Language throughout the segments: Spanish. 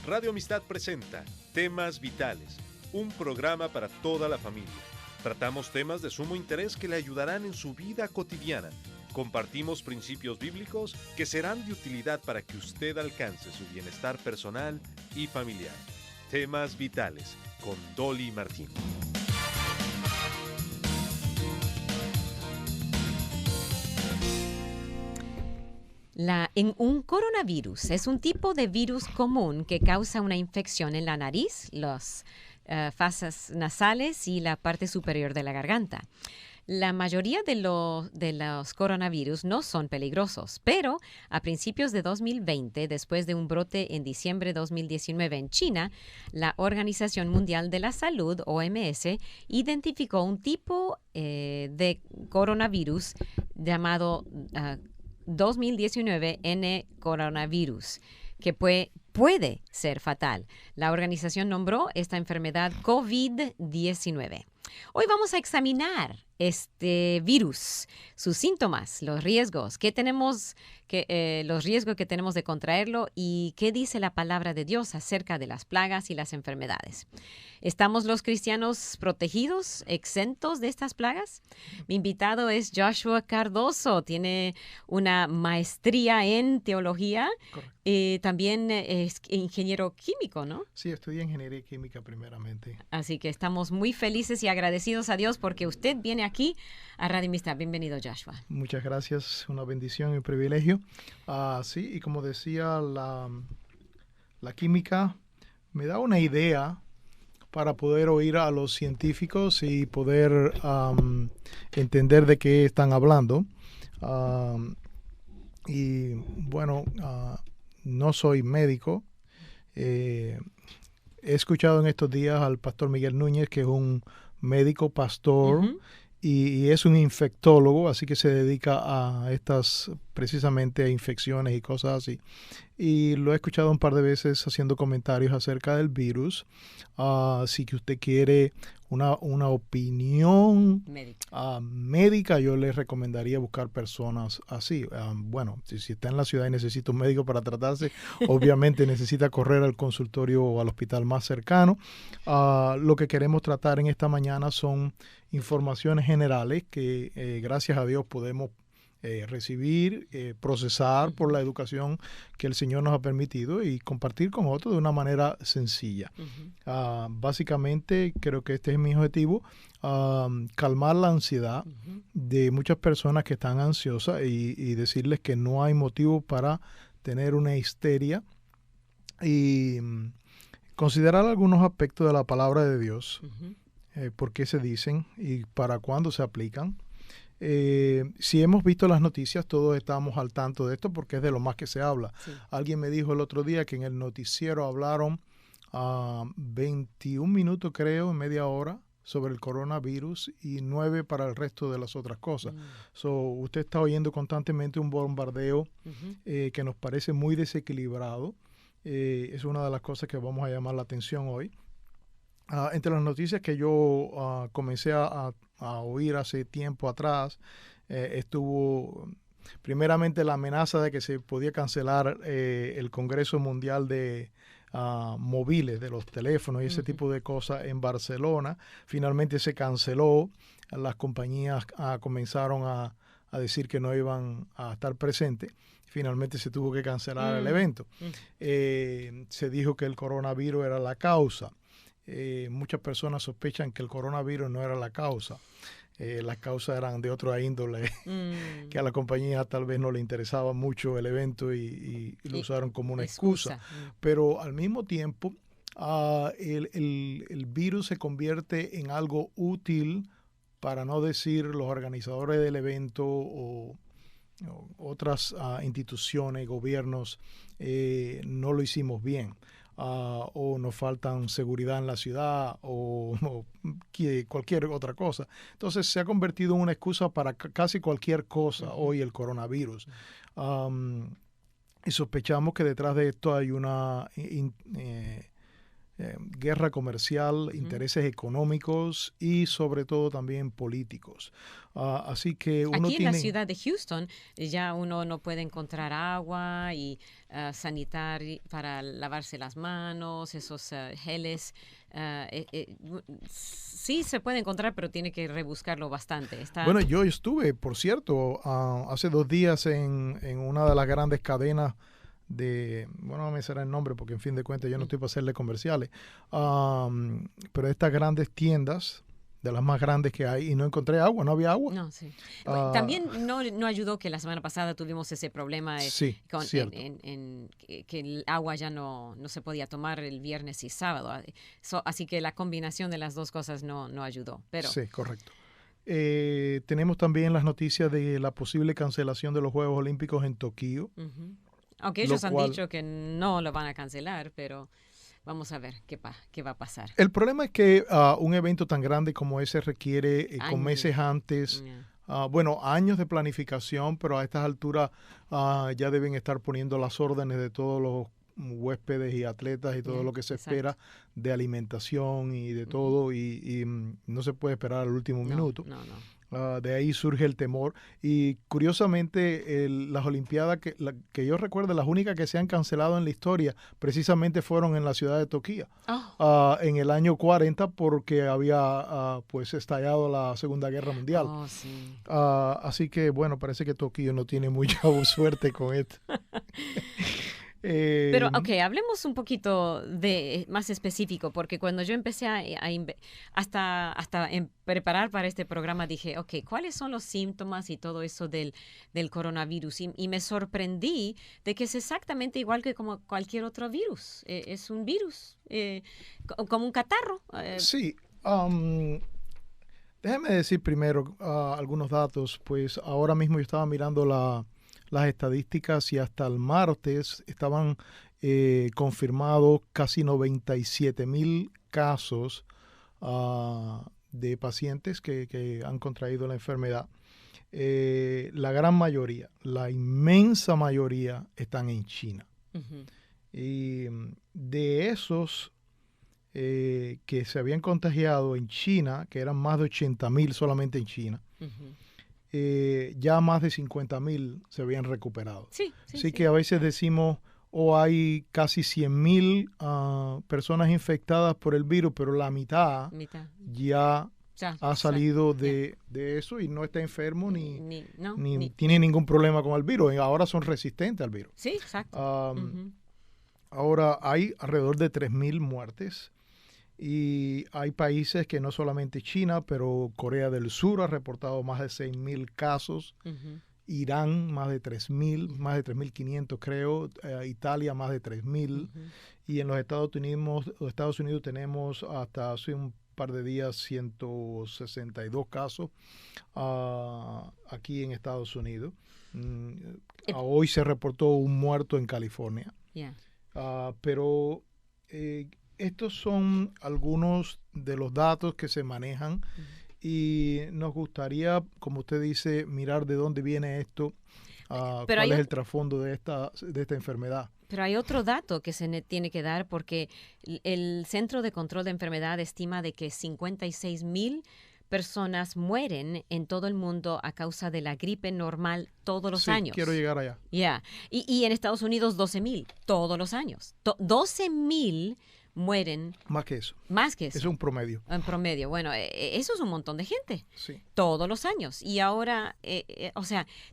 Radio Amistad presenta Temas Vitales, un programa para toda la familia. Tratamos temas de sumo interés que le ayudarán en su vida cotidiana. Compartimos principios bíblicos que serán de utilidad para que usted alcance su bienestar personal y familiar. Temas Vitales, con Dolly Martín. Un coronavirus es un tipo de virus común que causa una infección en la nariz, las fosas nasales y la parte superior de la garganta. La mayoría de los coronavirus no son peligrosos, pero a principios de 2020, después de un brote en diciembre de 2019 en China, la Organización Mundial de la Salud, OMS, identificó un tipo de coronavirus llamado 2019 N coronavirus, que puede ser fatal. La organización nombró esta enfermedad COVID-19. Hoy vamos a examinar este virus, sus síntomas, los riesgos, los riesgos que tenemos de contraerlo y qué dice la palabra de Dios acerca de las plagas y las enfermedades. ¿Estamos los cristianos protegidos, exentos de estas plagas? Mi invitado es Joshua Cardoso, tiene una maestría en teología. También es ingeniero químico, ¿no? Sí, estudié ingeniería química primeramente. Así que estamos muy felices y agradecidos a Dios porque usted viene aquí a Radio Amistad. Bienvenido, Joshua. Muchas gracias, una bendición y un privilegio. Sí, y como decía, la química me da una idea para poder oír a los científicos y poder entender de qué están hablando. Y bueno, no soy médico. He escuchado en estos días al pastor Miguel Núñez, que es un médico pastor, y es un infectólogo, así que se dedica a precisamente a infecciones y cosas así. Y lo he escuchado un par de veces haciendo comentarios acerca del virus. Si que usted quiere una opinión médica, yo le recomendaría buscar personas así. Bueno, si está en la ciudad y necesita un médico para tratarse, obviamente necesita correr al consultorio o al hospital más cercano. Lo que queremos tratar en esta mañana son informaciones generales que gracias a Dios podemos recibir, procesar por la educación que el Señor nos ha permitido y compartir con otros de una manera sencilla. Básicamente creo que este es mi objetivo, calmar la ansiedad de muchas personas que están ansiosas y decirles que no hay motivo para tener una histeria y considerar algunos aspectos de la palabra de Dios, por qué se dicen y para cuándo se aplican. Si hemos visto las noticias, todos estamos al tanto de esto porque es de lo más que se habla. Sí. Alguien me dijo el otro día que en el noticiero hablaron 21 minutos, creo, en media hora sobre el coronavirus y 9 para el resto de las otras cosas. Usted está oyendo constantemente un bombardeo que nos parece muy desequilibrado. Es una de las cosas que vamos a llamar la atención hoy. Entre las noticias que yo comencé a oír hace tiempo atrás, estuvo primeramente la amenaza de que se podía cancelar el Congreso Mundial de Móviles, de los teléfonos y ese tipo de cosas en Barcelona. Finalmente se canceló, las compañías comenzaron a decir que no iban a estar presentes. Finalmente se tuvo que cancelar el evento. Se dijo que el coronavirus era la causa. Muchas personas sospechan que el coronavirus no era la causa. Las causas eran de otra índole, que a la compañía tal vez no le interesaba mucho el evento y lo usaron como una excusa. Pero al mismo tiempo, el virus se convierte en algo útil, para no decir los organizadores del evento o otras instituciones, gobiernos, no lo hicimos bien. O nos faltan seguridad en la ciudad o cualquier otra cosa. Entonces se ha convertido en una excusa para casi cualquier cosa hoy el coronavirus. Y sospechamos que detrás de esto hay una guerra comercial, intereses económicos y sobre todo también políticos. Así que uno Aquí tiene... en la ciudad de Houston ya uno no puede encontrar agua y sanitar para lavarse las manos, esos geles. Sí se puede encontrar, pero tiene que rebuscarlo bastante. Bueno, yo estuve, por cierto, hace 2 días en una de las grandes cadenas bueno, no me será el nombre porque en fin de cuentas yo no estoy para hacerle comerciales, pero estas grandes tiendas, de las más grandes que hay, y no encontré agua, no había agua. No, sí. También no ayudó que la semana pasada tuvimos ese problema sí, cierto. que el agua ya no se podía tomar el viernes y sábado. Así que la combinación de las dos cosas no ayudó. Pero... Sí, correcto. Tenemos también las noticias de la posible cancelación de los Juegos Olímpicos en Tokio. Aunque ellos han dicho que no lo van a cancelar, pero vamos a ver qué va a pasar. El problema es que un evento tan grande como ese requiere con meses antes, años de planificación, pero a estas alturas ya deben estar poniendo las órdenes de todos los huéspedes y atletas y todo lo que se espera de alimentación y de todo, y no se puede esperar al último minuto. No. De ahí surge el temor. Y curiosamente, las Olimpiadas, que yo recuerdo, las únicas que se han cancelado en la historia, precisamente fueron en la ciudad de Tokio, en el año 40, porque había estallado la Segunda Guerra Mundial. Sí. Así que, bueno, parece que Tokio no tiene mucha suerte con esto. Pero, hablemos un poquito de más específico, porque cuando yo empecé hasta en preparar para este programa, dije, ¿cuáles son los síntomas y todo eso del coronavirus? Y me sorprendí de que es exactamente igual que como cualquier otro virus. Es un virus, como un catarro. Sí. Déjame decir primero algunos datos. Pues ahora mismo yo estaba mirando las estadísticas y hasta el martes estaban confirmados casi 97,000 casos de pacientes que han contraído la enfermedad. La gran mayoría, la inmensa mayoría están en China. Y de esos que se habían contagiado en China, que eran más de 80,000 solamente en China, ya más de 50,000 se habían recuperado. Así que a veces decimos, hay casi 100,000 personas infectadas por el virus, pero la mitad ya ha salido de eso y no está enfermo ni tiene ningún problema con el virus. Ahora son resistentes al virus. Sí, exacto. Ahora hay alrededor de 3,000 muertes. Y hay países que no solamente China, pero Corea del Sur ha reportado más de 6,000 casos, Irán más de 3,000, más de 3,500 creo, Italia más de 3,000, y en los Estados Unidos tenemos hasta hace un par de días 162 casos aquí en Estados Unidos. Hoy se reportó un muerto en California. Pero estos son algunos de los datos que se manejan y nos gustaría, como usted dice, mirar de dónde viene esto, cuál es el trasfondo de esta enfermedad. Pero hay otro dato que se tiene que dar porque el Centro de Control de Enfermedad estima de que 56,000 personas mueren en todo el mundo a causa de la gripe normal todos los años. Quiero llegar allá. Y en Estados Unidos 12,000 todos los años. 12,000 mueren. Más que eso. Eso es un promedio. En promedio. Bueno, eso es un montón de gente. Sí. Todos los años. Y ahora,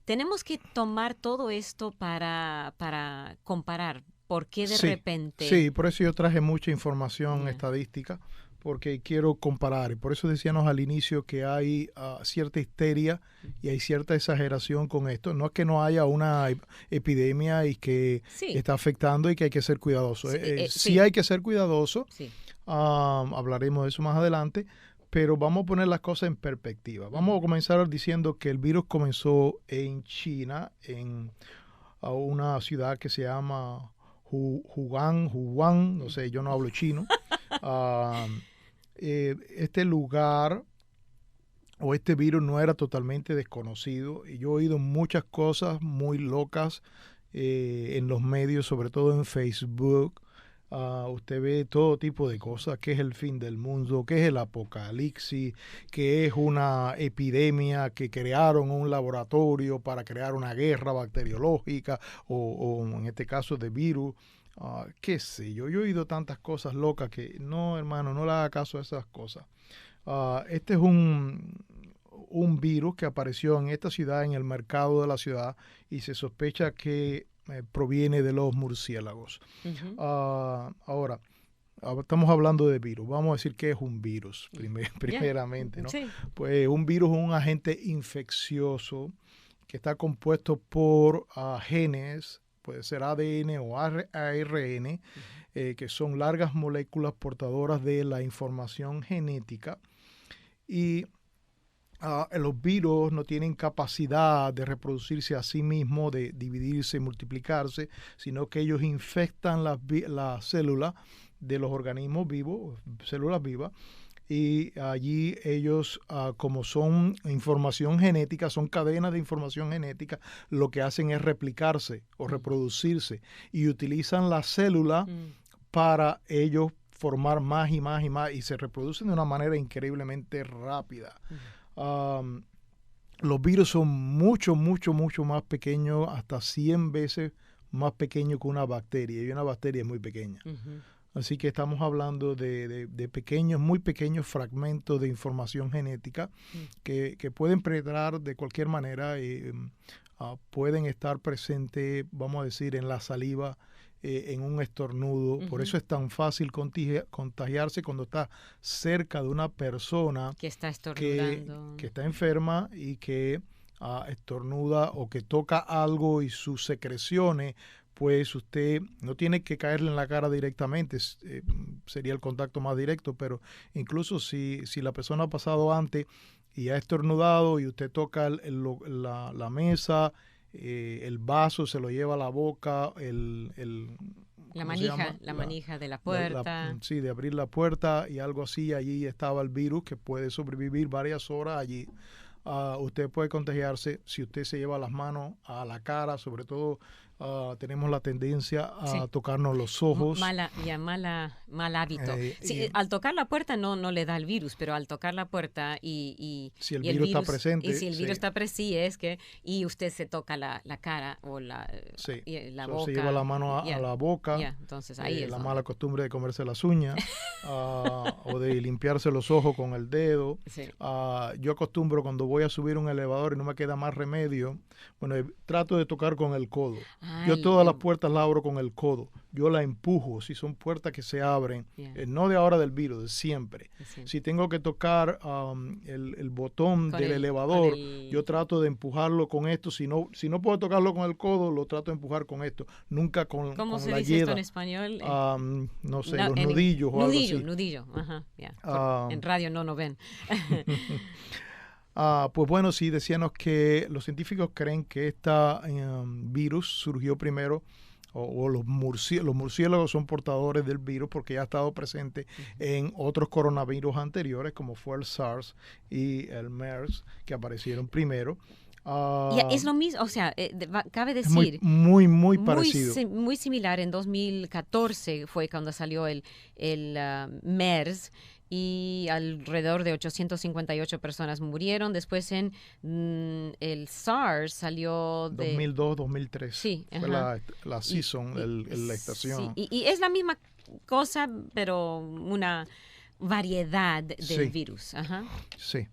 tenemos que tomar todo esto para comparar por qué de repente... Sí, por eso yo traje mucha información estadística, porque quiero comparar. Y por eso decíamos al inicio que hay cierta histeria y hay cierta exageración con esto. No es que no haya una epidemia y que está afectando y que hay que ser cuidadoso. Sí hay que ser cuidadoso. Hablaremos de eso más adelante. Pero vamos a poner las cosas en perspectiva. Vamos a comenzar diciendo que el virus comenzó en China, en una ciudad que se llama Wuhan, no sé, yo no hablo chino. Este lugar o este virus no era totalmente desconocido y yo he oído muchas cosas muy locas en los medios, sobre todo en Facebook, usted ve todo tipo de cosas, qué es el fin del mundo, qué es el apocalipsis, qué es una epidemia que crearon un laboratorio para crear una guerra bacteriológica o en este caso de virus. Qué sé yo he oído tantas cosas locas que no, hermano, no le haga caso a esas cosas. Este es un virus que apareció en esta ciudad, en el mercado de la ciudad, y se sospecha que proviene de los murciélagos. Ahora, estamos hablando de virus. Vamos a decir que es un virus, primeramente, ¿no? Sí. Pues un virus es un agente infeccioso que está compuesto por genes, puede ser ADN o ARN, que son largas moléculas portadoras de la información genética. Y los virus no tienen capacidad de reproducirse a sí mismos, de dividirse y multiplicarse, sino que ellos infectan las células de los organismos vivos, células vivas, y allí ellos, como son información genética, son cadenas de información genética, lo que hacen es replicarse o reproducirse y utilizan la célula para ellos formar más y más y más, y se reproducen de una manera increíblemente rápida. Los virus son mucho más pequeños, hasta 100 veces más pequeños que una bacteria, y una bacteria es muy pequeña. Así que estamos hablando de pequeños, muy pequeños fragmentos de información genética que pueden penetrar de cualquier manera y pueden estar presentes, vamos a decir, en la saliva, en un estornudo. Por eso es tan fácil contagiarse cuando está cerca de una persona que está estornudando, que está enferma y que estornuda o que toca algo y sus secreciones, pues usted no tiene que caerle en la cara directamente, sería el contacto más directo, pero incluso si la persona ha pasado antes y ha estornudado y usted toca la mesa, el vaso, se lo lleva a la boca, la manija de la puerta. Sí, de abrir la puerta y algo así, allí estaba el virus que puede sobrevivir varias horas allí. Usted puede contagiarse si usted se lleva las manos a la cara, sobre todo tenemos la tendencia a tocarnos los ojos. Mal hábito. Al tocar la puerta no le da el virus, pero al tocar la puerta y si el virus está presente. Y si el virus está presente, y usted se toca la cara o la boca. Se lleva la mano a la boca. Entonces ahí es la mala costumbre de comerse las uñas o de limpiarse los ojos con el dedo. Yo acostumbro cuando voy a subir un elevador y no me queda más remedio, trato de tocar con el codo. Yo todas las puertas las abro con el codo. Yo la empujo, si son puertas que se abren, no de ahora del virus, de siempre. Si tengo que tocar el botón del elevador, yo trato de empujarlo con esto. Si no puedo tocarlo con el codo, lo trato de empujar con esto. Nunca con la yeda. ¿Cómo se dice esto en español? No sé, los nudillos o algo así. Nudillo, ajá, en radio no ven. Pues bueno, sí, decíamos que los científicos creen que este virus surgió primero, o los murciélagos son portadores del virus porque ya ha estado presente en otros coronavirus anteriores, como fue el SARS y el MERS, que aparecieron primero. Es lo mismo, o sea, cabe decir... Muy parecido. Muy similar. En 2014 fue cuando salió el MERS, y alrededor de 858 personas murieron. Después en el SARS salió de... 2002, 2003. Sí. Fue la season, la estación. Sí, y es la misma cosa, pero una variedad del virus. Ajá. Sí.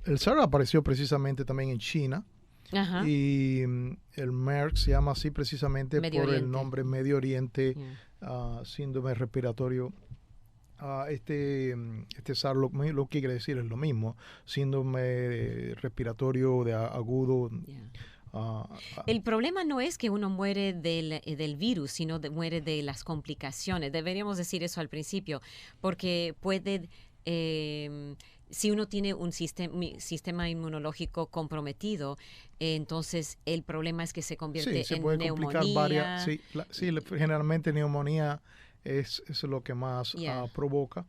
El SARS apareció precisamente también en China. Ajá. Y el MERS se llama así precisamente por el nombre Medio Oriente, síndrome respiratorio. Este SARS lo que quiere decir es lo mismo, síndrome respiratorio de agudo. El problema no es que uno muere del virus, sino muere de las complicaciones. Deberíamos decir eso al principio, porque puede... si uno tiene un sistema inmunológico comprometido, entonces el problema es que se convierte se en puede neumonía. Complicar generalmente neumonía es lo que más provoca.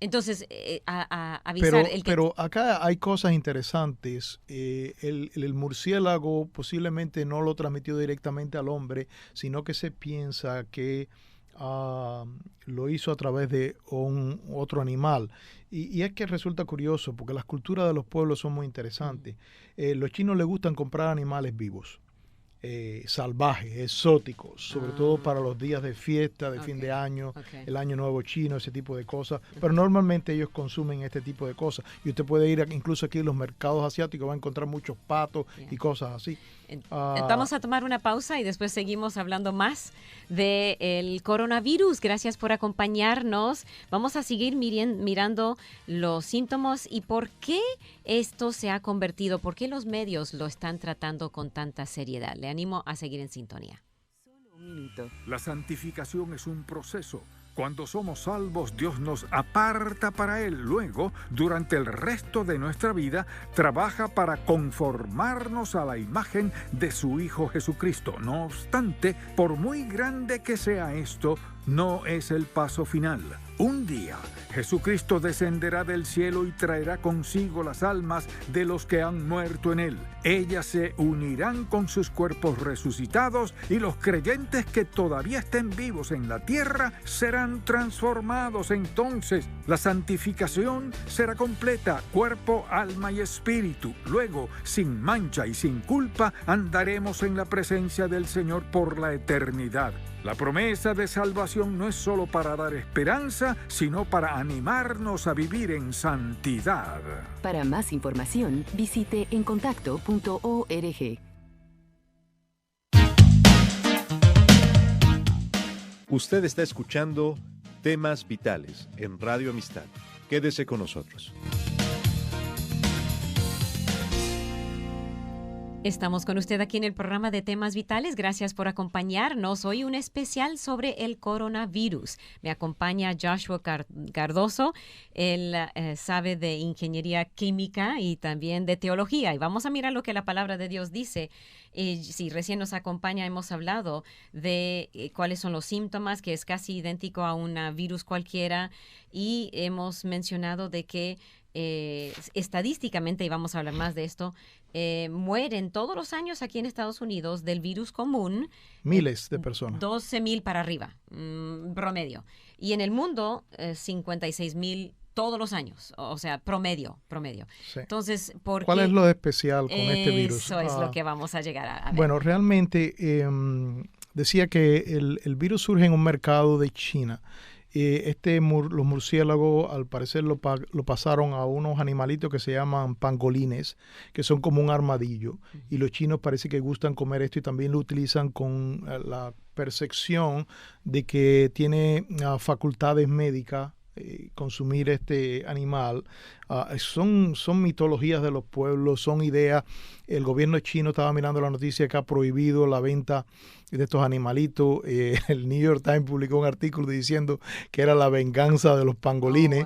Entonces, avisar... Pero acá hay cosas interesantes. El murciélago posiblemente no lo transmitió directamente al hombre, sino que se piensa que lo hizo a través de otro animal. Y es que resulta curioso, porque las culturas de los pueblos son muy interesantes. Los chinos les gustan comprar animales vivos. Salvajes, exóticos, sobre todo para los días de fiesta, de fin de año, el año nuevo chino, ese tipo de cosas. Pero normalmente ellos consumen este tipo de cosas. Y usted puede ir incluso aquí en los mercados asiáticos, va a encontrar muchos patos y cosas así. Vamos a tomar una pausa y después seguimos hablando más del coronavirus. Gracias por acompañarnos. Vamos a seguir mirando los síntomas y por qué esto se ha convertido, por qué los medios lo están tratando con tanta seriedad. Le animo a seguir en sintonía. La santificación es un proceso. Cuando somos salvos, Dios nos aparta para Él. Luego, durante el resto de nuestra vida, trabaja para conformarnos a la imagen de su Hijo Jesucristo. No obstante, por muy grande que sea esto, no es el paso final. Un día, Jesucristo descenderá del cielo y traerá consigo las almas de los que han muerto en Él. Ellas se unirán con sus cuerpos resucitados y los creyentes que todavía estén vivos en la tierra serán transformados. Entonces, la santificación será completa, cuerpo, alma y espíritu. Luego, sin mancha y sin culpa, andaremos en la presencia del Señor por la eternidad. La promesa de salvación no es solo para dar esperanza, sino para animarnos a vivir en santidad. Para más información, visite encontacto.org. Usted está escuchando Temas Vitales en Radio Amistad. Quédese con nosotros. Estamos con usted aquí en el programa de Temas Vitales. Gracias por acompañarnos. Hoy un especial sobre el coronavirus. Me acompaña Joshua Cardoso. Él sabe de ingeniería química y también de teología. Y vamos a mirar lo que la palabra de Dios dice. Si recién nos acompaña, hemos hablado de cuáles son los síntomas, que es casi idéntico a un virus cualquiera. Y hemos mencionado de que estadísticamente, y vamos a hablar más de esto, mueren todos los años aquí en Estados Unidos del virus común. Miles de personas. 12,000 para arriba, promedio. Y en el mundo, 56,000 todos los años, o sea, promedio. Sí. Entonces, ¿cuál es lo especial con este virus? Eso es lo que vamos a llegar a ver. Bueno, realmente decía que el virus surge en un mercado de China. Los murciélagos, al parecer, lo pasaron a unos animalitos que se llaman pangolines, que son como un armadillo. Y los chinos parece que gustan comer esto y también lo utilizan con la percepción de que tiene facultades médicas. Consumir este animal. Son mitologías de los pueblos, son ideas. El gobierno chino, estaba mirando la noticia, que ha prohibido la venta de estos animalitos. El New York Times publicó un artículo diciendo que era la venganza de los pangolines.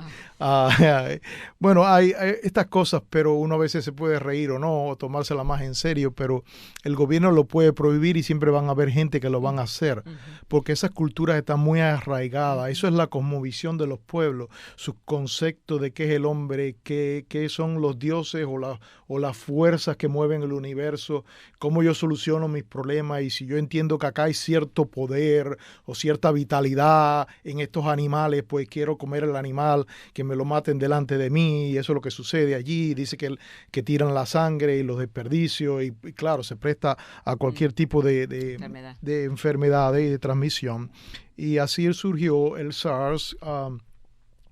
Bueno, hay estas cosas, pero uno a veces se puede reír o no, o tomársela más en serio, pero el gobierno lo puede prohibir y siempre van a haber gente que lo van a hacer, porque esas culturas están muy arraigadas. Eso es la cosmovisión de los pueblos, sus conceptos de qué es el hombre, qué son los dioses o las fuerzas que mueven el universo, cómo yo soluciono mis problemas, y si yo entiendo que acá hay cierto poder o cierta vitalidad en estos animales, pues quiero comer el animal, que me lo maten delante de mí, y eso es lo que sucede allí. Dice que tiran la sangre y los desperdicios, y claro, se presta a cualquier tipo de enfermedad y de transmisión. Y así surgió el SARS.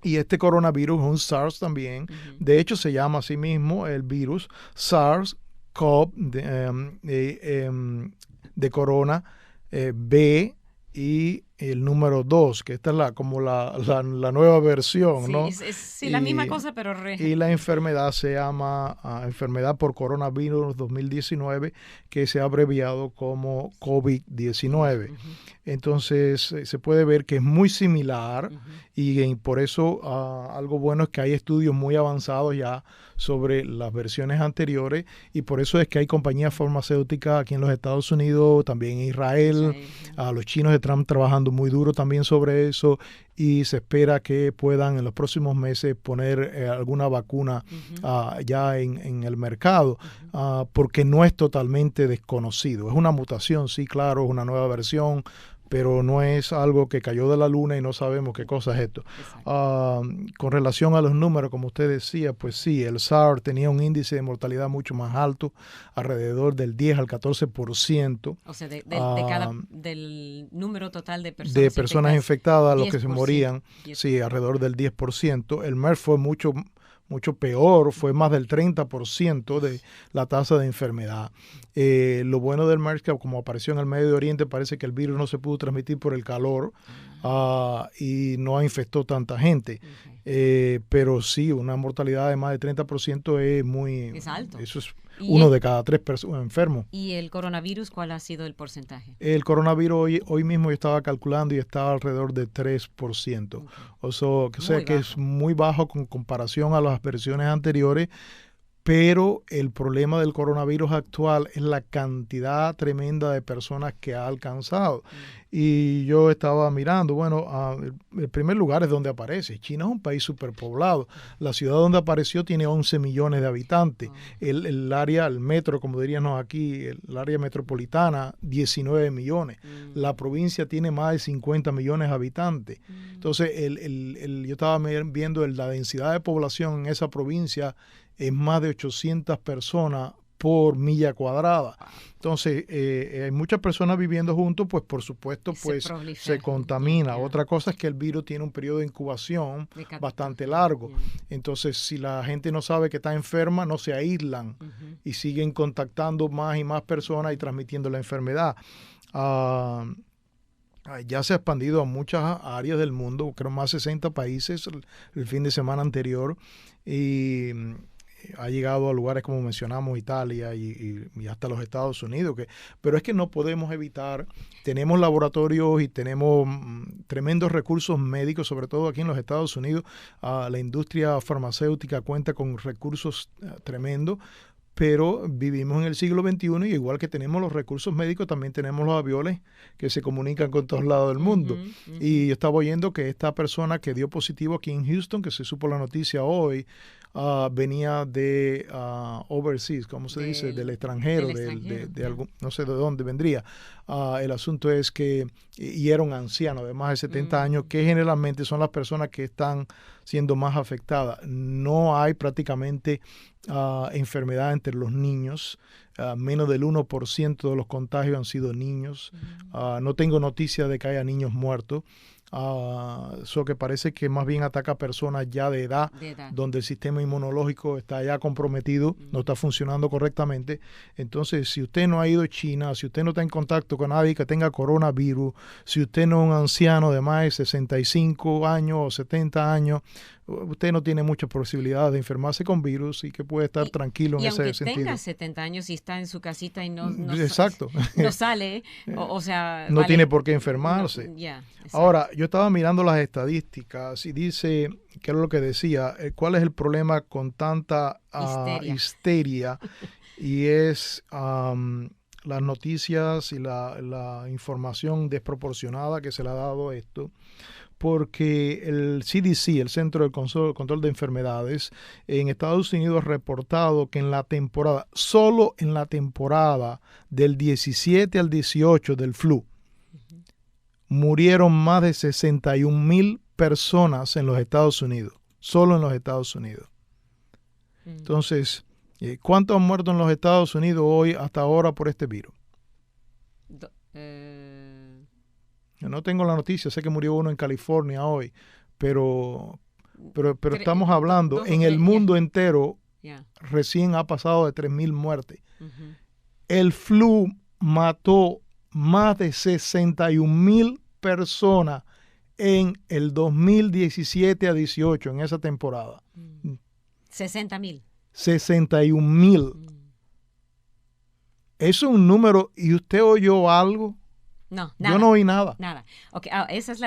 Y este coronavirus es un SARS también. De hecho, se llama así mismo el virus SARS-CoV de corona, B y el número 2, que esta es como la nueva versión, sí, ¿no? Sí, la misma cosa, pero Y la enfermedad se llama enfermedad por coronavirus 2019, que se ha abreviado como COVID-19. Entonces, se puede ver que es muy similar y por eso algo bueno es que hay estudios muy avanzados ya sobre las versiones anteriores, y por eso es que hay compañías farmacéuticas aquí en los Estados Unidos, también en Israel. Los chinos están trabajando trabajando muy duro también sobre eso y se espera que puedan en los próximos meses poner alguna vacuna ya en el mercado, porque no es totalmente desconocido. Es una mutación, sí, claro, es una nueva versión, pero no es algo que cayó de la luna y no sabemos qué cosa es esto. Con relación a los números, como usted decía, pues sí, el SARS tenía un índice de mortalidad mucho más alto, alrededor del 10 al 14%. O sea, del número total de personas infectadas, los que se morían, 10%. Sí, alrededor del 10%. El MERS fue mucho peor, fue más del 30% de la tasa de enfermedad. Lo bueno del MERS, que como apareció en el Medio Oriente, parece que el virus no se pudo transmitir por el calor y no infectó tanta gente. Pero sí, una mortalidad de más de 30% es alto. Eso es uno de cada 3 personas enfermos. ¿Y el coronavirus cuál ha sido el porcentaje? El coronavirus hoy mismo yo estaba calculando y estaba alrededor de 3%. O sea que es muy bajo con comparación a las versiones anteriores, pero el problema del coronavirus actual es la cantidad tremenda de personas que ha alcanzado. Y yo estaba mirando, el primer lugar es donde aparece. China es un país superpoblado. La ciudad donde apareció tiene 11 millones de habitantes. El área, el metro, como diríamos aquí, el área metropolitana, 19 millones. La provincia tiene más de 50 millones de habitantes. Entonces, yo estaba viendo la densidad de población en esa provincia es más de 800 personas por milla cuadrada. Entonces, hay muchas personas viviendo juntos, pues por supuesto, pues se contamina. Otra cosa es que el virus tiene un periodo de incubación bastante largo. Entonces, si la gente no sabe que está enferma, no se aíslan y siguen contactando más y más personas y transmitiendo la enfermedad. Ya se ha expandido a muchas áreas del mundo, creo más de 60 países el fin de semana anterior, y ha llegado a lugares como mencionamos, Italia y hasta los Estados Unidos. Pero es que no podemos evitar, tenemos laboratorios y tenemos tremendos recursos médicos, sobre todo aquí en los Estados Unidos. La industria farmacéutica cuenta con recursos tremendos, pero vivimos en el siglo XXI y igual que tenemos los recursos médicos, también tenemos los aviones que se comunican con todos lados del mundo. Y yo estaba oyendo que esta persona que dio positivo aquí en Houston, que se supo la noticia hoy, venía de overseas, ¿cómo se dice? Del extranjero, de algún, no sé de dónde vendría. El asunto es que, y era un anciano de más de 70 años, que generalmente son las personas que están siendo más afectadas. No hay prácticamente enfermedad entre los niños. Menos del 1% de los contagios han sido niños. No tengo noticia de que haya niños muertos. Eso que parece que más bien ataca a personas ya de edad, donde el sistema inmunológico está ya comprometido, no está funcionando correctamente. Entonces, si usted no ha ido a China, si usted no está en contacto con nadie que tenga coronavirus, si usted no es un anciano de más de 65 años o 70 años, usted no tiene muchas posibilidades de enfermarse con virus y que puede estar tranquilo en ese sentido. Y aunque tenga 70 años y está en su casita y no Exacto. no sale, o sea... No tiene por qué enfermarse. Ahora, yo estaba mirando las estadísticas y dice, ¿qué es lo que decía? ¿Cuál es el problema con tanta histeria? Y es las noticias y la información desproporcionada que se le ha dado a esto. Porque el CDC, el Centro de Control de Enfermedades, en Estados Unidos ha reportado que solo en la temporada del 17 al 18 del flu, murieron más de 61,000 personas en los Estados Unidos, solo en los Estados Unidos. Entonces, ¿cuántos han muerto en los Estados Unidos hoy hasta ahora por este virus? Yo no tengo la noticia, sé que murió uno en California hoy, pero estamos hablando, en el mundo entero, recién ha pasado de 3,000 muertes. El flu mató más de 61,000 personas en el 2017 a 18, en esa temporada. 60,000. 61,000. Es un número, ¿y usted oyó algo? No, nada. Yo no oí nada. Nada. Okay, esa es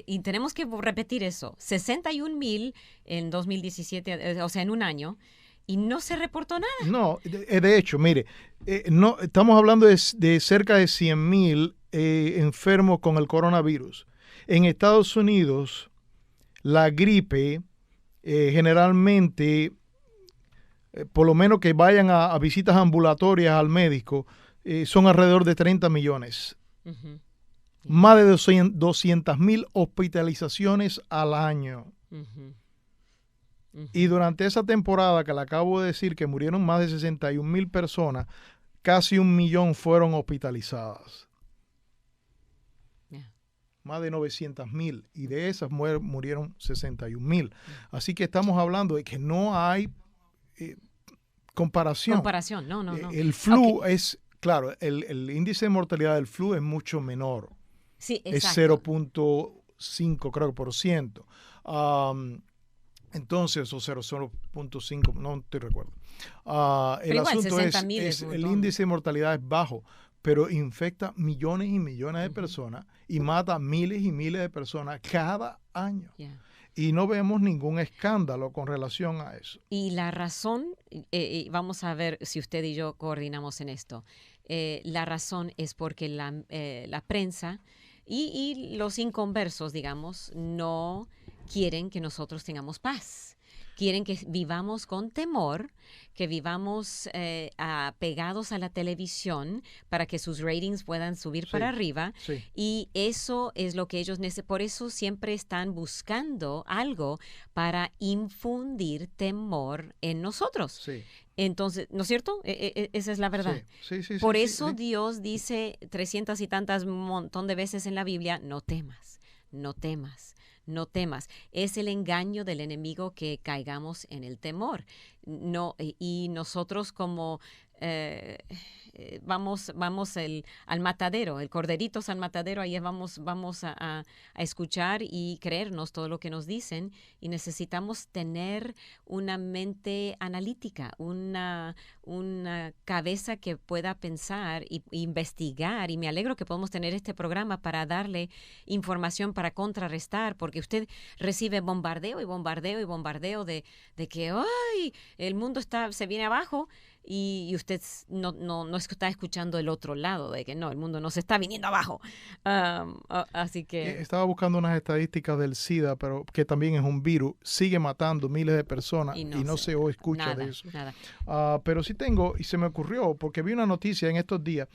y tenemos que repetir eso. 61,000 en 2017, o sea, en un año, y no se reportó nada. No, de hecho, mire, no estamos hablando de cerca de 100,000 enfermos con el coronavirus. En Estados Unidos, la gripe generalmente, por lo menos que vayan a visitas ambulatorias al médico, son alrededor de 30 millones. Ujú. Más de 200,000 hospitalizaciones al año. Ujú. Ujú. Y durante esa temporada que le acabo de decir que murieron más de 61,000 personas, casi 1,000,000 fueron hospitalizadas. Yeah. Más de 900,000. Y de esas murieron 61,000. Así que estamos hablando de que no hay comparación. Comparación, no. El flu Ok. es, claro, el índice de mortalidad del flu es mucho menor. Sí, Es exacto. 0.5, creo que por ciento. Entonces, o 0.5, no te recuerdo. El Pero igual, asunto 60,000 es es un el montón. índice de mortalidad es bajo, pero infecta millones y millones de personas y mata miles y miles de personas cada año. Yeah. Y no vemos ningún escándalo con relación a eso. Y la razón, vamos a ver si usted y yo coordinamos en esto. La razón es porque la prensa y los inconversos, digamos, no quieren que nosotros tengamos paz. Quieren que vivamos con temor, que vivamos apegados a la televisión para que sus ratings puedan subir para arriba. Sí. Y eso es lo que ellos necesitan. Por eso siempre están buscando algo para infundir temor en nosotros. Sí. Entonces, ¿no es cierto? Esa es la verdad. Sí, Por sí, eso sí. Dios dice 300 y tantas montón de veces en la Biblia, no temas, no temas. No temas. Es el engaño del enemigo que caigamos en el temor. No, y nosotros como vamos al matadero, el corderitos al matadero, ahí vamos a escuchar y creernos todo lo que nos dicen, y necesitamos tener una mente analítica, una cabeza que pueda pensar e investigar, y me alegro que podemos tener este programa para darle información para contrarrestar, porque usted recibe bombardeo y bombardeo y bombardeo de que ¡ay! El mundo se viene abajo, y usted no está escuchando el otro lado, de que no, el mundo no se está viniendo abajo. Así que... Estaba buscando unas estadísticas del SIDA, pero que también es un virus, sigue matando miles de personas y no se escucha nada, de eso. Nada. Pero sí tengo, y se me ocurrió, porque vi una noticia en estos días,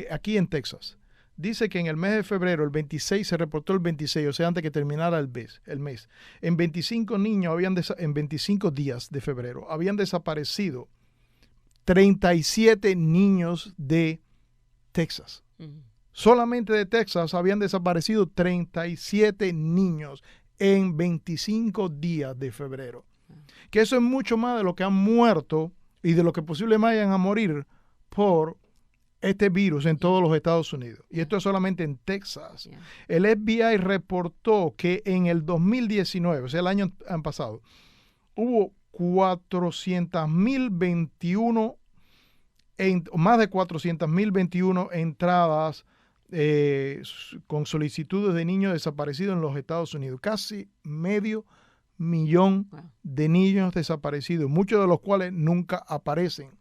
aquí en Texas. Dice que en el mes de febrero, el 26, se reportó el 26, o sea, antes que terminara el mes. En 25 niños, en 25 días de febrero, habían desaparecido 37 niños de Texas. Uh-huh. Solamente de Texas habían desaparecido 37 niños en 25 días de febrero. Que eso es mucho más de lo que han muerto y de lo que posiblemente vayan a morir por este virus en todos los Estados Unidos. Y esto es solamente en Texas. El FBI reportó que en el 2019, o sea, el año pasado, hubo 400,021, más de 400,021 entradas con solicitudes de niños desaparecidos en los Estados Unidos. Casi 500,000 de niños desaparecidos, muchos de los cuales nunca aparecen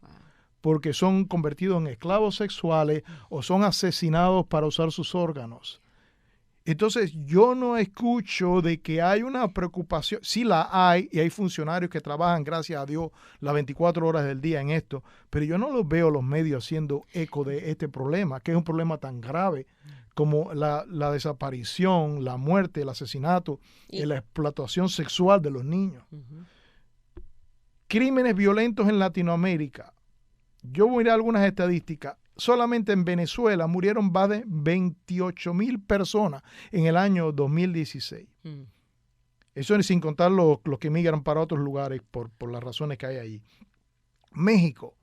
porque son convertidos en esclavos sexuales o son asesinados para usar sus órganos. Entonces, yo no escucho de que hay una preocupación. Sí la hay, y hay funcionarios que trabajan, gracias a Dios, las 24 horas del día en esto, pero yo no los veo los medios haciendo eco de este problema, que es un problema tan grave como la desaparición, la muerte, el asesinato y la explotación sexual de los niños. Uh-huh. Crímenes violentos en Latinoamérica. Yo voy a ir a algunas estadísticas. Solamente en Venezuela murieron más de 28,000 personas en el año 2016. Eso es sin contar los que migran para otros lugares por las razones que hay ahí. México.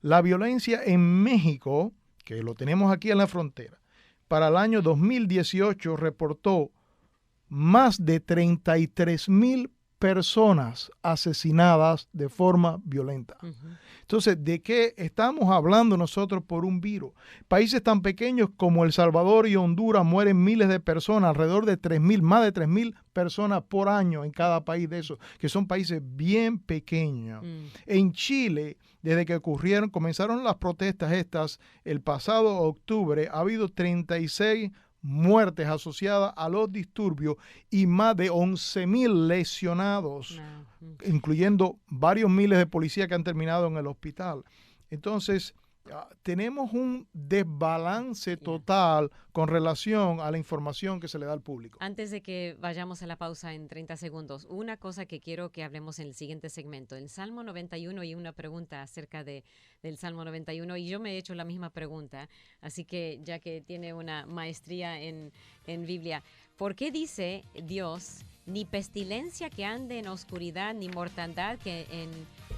La violencia en México, que lo tenemos aquí en la frontera, para el año 2018 reportó más de 33,000 personas asesinadas de forma violenta. Entonces, ¿de qué estamos hablando nosotros por un virus? Países tan pequeños como El Salvador y Honduras mueren miles de personas, alrededor de 3,000, más de 3,000 personas por año en cada país de esos, que son países bien pequeños. En Chile, desde que comenzaron las protestas estas, el pasado octubre, ha habido 36 muertes asociadas a los disturbios y más de 11,000 lesionados, incluyendo varios miles de policías que han terminado en el hospital. Entonces, tenemos un desbalance total con relación a la información que se le da al público. Antes de que vayamos a la pausa en 30 segundos, una cosa que quiero que hablemos en el siguiente segmento. El Salmo 91 y una pregunta acerca del Salmo 91, y yo me he hecho la misma pregunta, así que ya que tiene una maestría en Biblia, ¿por qué dice Dios, ni pestilencia que ande en oscuridad, ni mortandad que en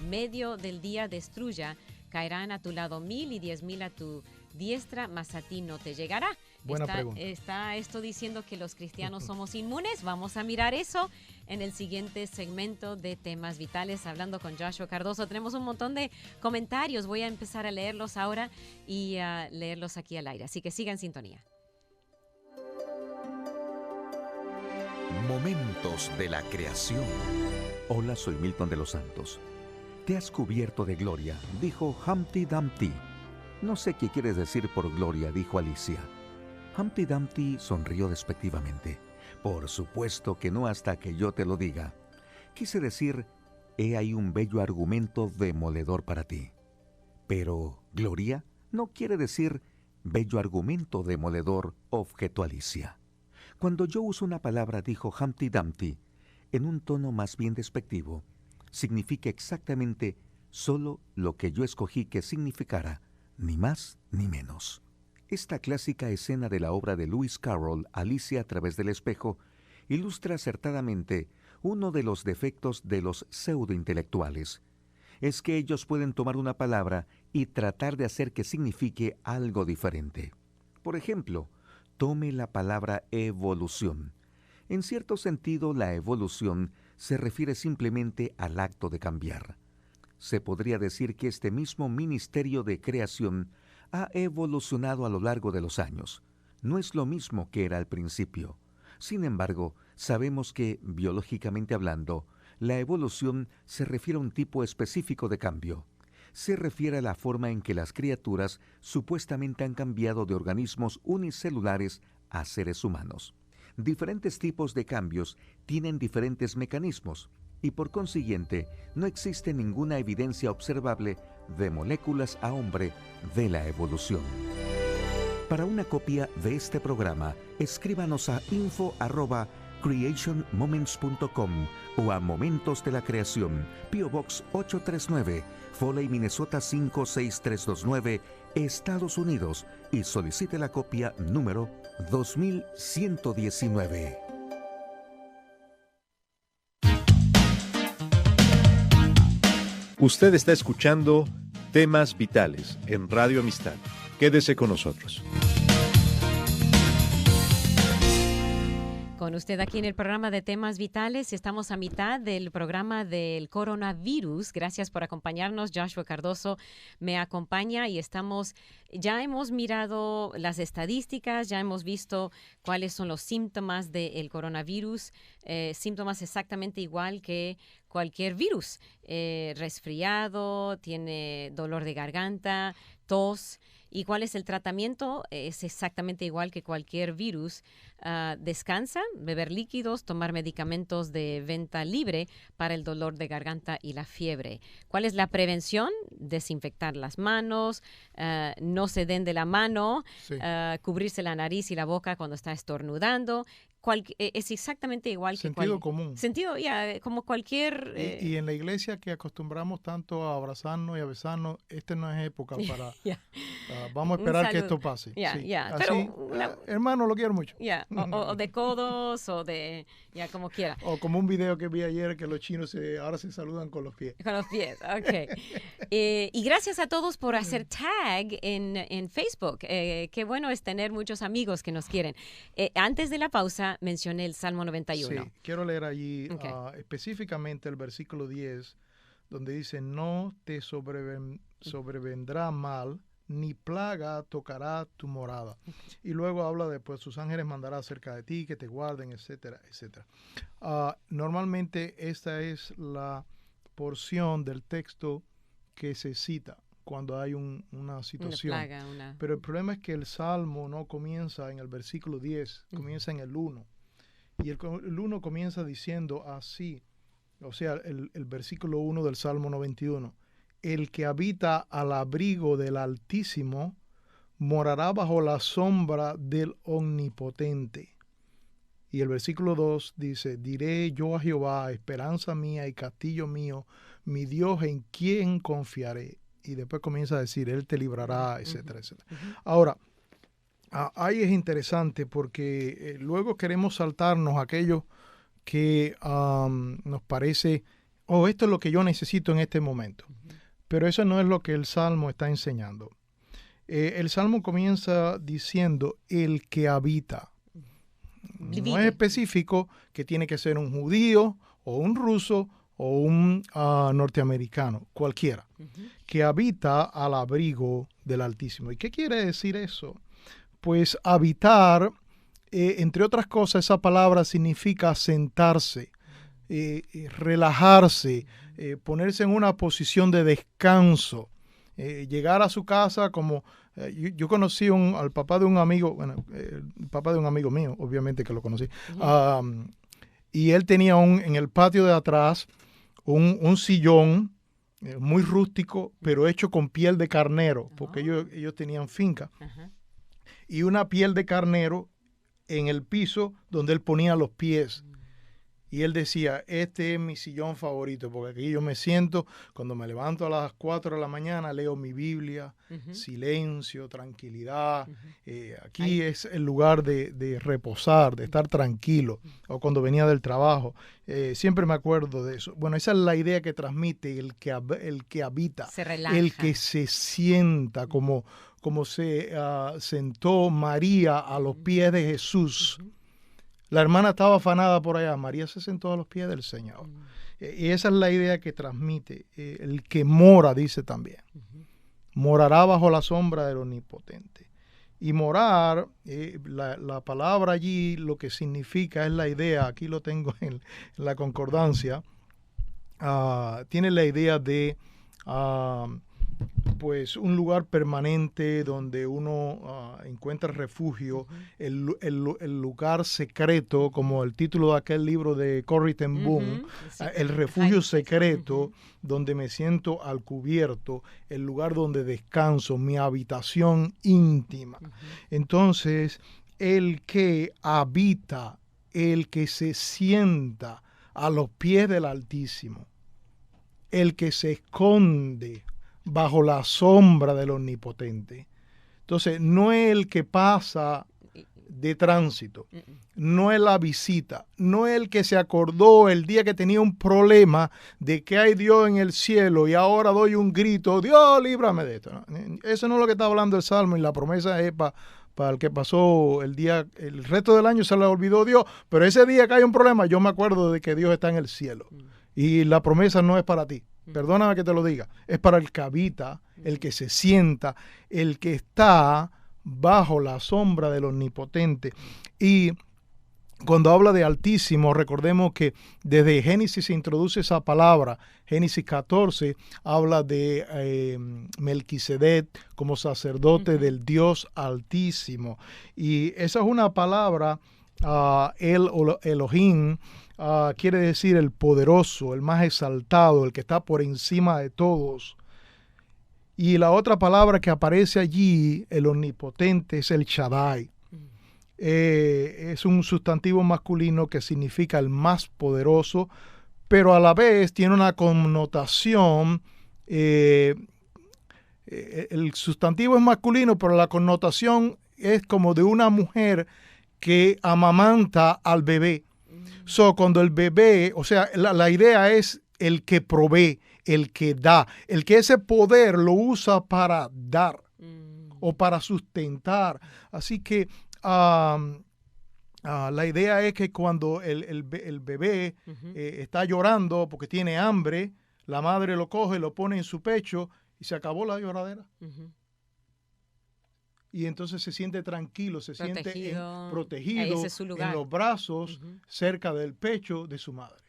medio del día destruya? Caerán a tu lado 1,000 y 10,000 a tu diestra, mas a ti no te llegará. Buena pregunta. ¿Está esto diciendo que los cristianos somos inmunes? Vamos a mirar eso en el siguiente segmento de Temas Vitales, hablando con Joshua Cardoso. Tenemos un montón de comentarios. Voy a empezar a leerlos ahora y a leerlos aquí al aire. Así que sigan en sintonía. Momentos de la creación. Hola, soy Milton de los Santos. Te has cubierto de gloria, dijo Humpty Dumpty. No sé qué quieres decir por gloria, dijo Alicia. Humpty Dumpty sonrió despectivamente. Por supuesto que no hasta que yo te lo diga. Quise decir, he ahí un bello argumento demoledor para ti. Pero gloria no quiere decir bello argumento demoledor, objetó Alicia. Cuando yo uso una palabra, dijo Humpty Dumpty, en un tono más bien despectivo, significa exactamente solo lo que yo escogí que significara, ni más ni menos. Esta clásica escena de la obra de Lewis Carroll, Alicia a través del espejo, ilustra acertadamente uno de los defectos de los pseudointelectuales. Es que ellos pueden tomar una palabra y tratar de hacer que signifique algo diferente. Por ejemplo, tome la palabra evolución. En cierto sentido, la evolución se refiere simplemente al acto de cambiar. Se podría decir que este mismo ministerio de creación ha evolucionado a lo largo de los años. No es lo mismo que era al principio. Sin embargo, sabemos que, biológicamente hablando, la evolución se refiere a un tipo específico de cambio. Se refiere a la forma en que las criaturas supuestamente han cambiado de organismos unicelulares a seres humanos. Diferentes tipos de cambios tienen diferentes mecanismos y por consiguiente no existe ninguna evidencia observable de moléculas a hombre de la evolución. Para una copia de este programa, escríbanos a info@creationmoments.com o a Momentos de la Creación, P.O. Box 839, Foley, Minnesota 56329, Estados Unidos, y solicite la copia número 2119. Usted está escuchando Temas Vitales en Radio Amistad. Quédese con nosotros. Con usted aquí en el programa de Temas Vitales. Estamos a mitad del programa del coronavirus. Gracias por acompañarnos. Joshua Cardoso me acompaña y ya hemos mirado las estadísticas, ya hemos visto cuáles son los síntomas del coronavirus, síntomas exactamente igual que cualquier virus. Resfriado, tiene dolor de garganta, tos. ¿Y cuál es el tratamiento? Es exactamente igual que cualquier virus. Descansa, beber líquidos, tomar medicamentos de venta libre para el dolor de garganta y la fiebre. ¿Cuál es la prevención? Desinfectar las manos, no se den de la mano, sí. Cubrirse la nariz y la boca cuando está estornudando. Es exactamente igual sentido común. Sentido, como cualquier... Y en la iglesia que acostumbramos tanto a abrazarnos y a besarnos, no es época para... vamos a esperar que esto pase. Sí. Pero hermano, lo quiero mucho. O de codos, o de... como quiera. O como un video que vi ayer que los chinos ahora se saludan con los pies. Con los pies, ok. Y gracias a todos por hacer tag en Facebook. Qué bueno es tener muchos amigos que nos quieren. Antes de la pausa, ya mencioné el Salmo 91. Sí, quiero leer allí Okay. Específicamente el versículo 10, donde dice, no te sobrevendrá mal, ni plaga tocará tu morada. Y luego habla de, pues, sus ángeles mandará cerca de ti, que te guarden, etcétera, etcétera. Normalmente esta es la porción del texto que se cita cuando hay una situación. Una plaga, Pero el problema es que el Salmo no comienza en el versículo 10, comienza en el 1. Y el 1 comienza diciendo así, o sea, el versículo 1 del Salmo 91. El que habita al abrigo del Altísimo morará bajo la sombra del Omnipotente. Y el versículo 2 dice, diré yo a Jehová, esperanza mía y castillo mío, mi Dios en quien confiaré. Y después comienza a decir, Él te librará, etcétera, etcétera. Ahora, ahí es interesante porque luego queremos saltarnos aquello que nos parece, esto es lo que yo necesito en este momento. Pero eso no es lo que el Salmo está enseñando. El Salmo comienza diciendo, el que habita. No es específico que tiene que ser un judío o un ruso o un norteamericano, cualquiera, que habita al abrigo del Altísimo. ¿Y qué quiere decir eso? Pues habitar, entre otras cosas, esa palabra significa sentarse, relajarse, ponerse en una posición de descanso, llegar a su casa como... yo conocí al papá de un amigo, bueno, el papá de un amigo mío, obviamente que lo conocí, y él tenía en el patio de atrás un sillón muy rústico, pero hecho con piel de carnero, porque ellos tenían finca, y una piel de carnero en el piso donde él ponía los pies. Y él decía, este es mi sillón favorito, porque aquí yo me siento, cuando me levanto a las 4 de la mañana, leo mi Biblia, silencio, tranquilidad. Aquí es el lugar de reposar, de estar tranquilo. O cuando venía del trabajo, siempre me acuerdo de eso. Bueno, esa es la idea que transmite el que habita, se relaja. el que se sienta, como se sentó María a los pies de Jesús. La hermana estaba afanada por allá. María se sentó a los pies del Señor. Y esa es la idea que transmite. El que mora, dice también. Morará bajo la sombra del Omnipotente. Y morar, la palabra allí lo que significa es la idea, aquí lo tengo en la concordancia, tiene la idea de pues un lugar permanente donde uno encuentra refugio, el lugar secreto, como el título de aquel libro de Corrie ten Boom, el refugio secreto, donde me siento al cubierto, el lugar donde descanso, mi habitación íntima. Entonces, el que habita, el que se sienta a los pies del Altísimo, el que se esconde bajo la sombra del Omnipotente. Entonces, no es el que pasa de tránsito, no es la visita, no es el que se acordó el día que tenía un problema de que hay Dios en el cielo y ahora doy un grito, Dios, líbrame de esto. Eso no es lo que está hablando el Salmo, y la promesa es para el que pasó el resto del año se le olvidó Dios, pero ese día que hay un problema, yo me acuerdo de que Dios está en el cielo. Y la promesa no es para ti. Perdóname que te lo diga. Es para el que habita, el que se sienta, el que está bajo la sombra del Omnipotente. Y cuando habla de Altísimo, recordemos que desde Génesis se introduce esa palabra. Génesis 14 habla de Melquisedec como sacerdote del Dios Altísimo. Y esa es una palabra, Elohim, quiere decir el poderoso, el más exaltado, el que está por encima de todos. Y la otra palabra que aparece allí, el omnipotente, es el Shaddai. Es un sustantivo masculino que significa el más poderoso, pero a la vez tiene una connotación, el sustantivo es masculino, pero la connotación es como de una mujer que amamanta al bebé. Cuando el bebé, o sea, la idea es el que provee, el que da, el que ese poder lo usa para dar o para sustentar. Así que La idea es que cuando el bebé está llorando porque tiene hambre, la madre lo coge, lo pone en su pecho y se acabó la lloradera. Y entonces se siente tranquilo, se siente protegido Ese es su lugar. en los brazos, cerca del pecho de su madre.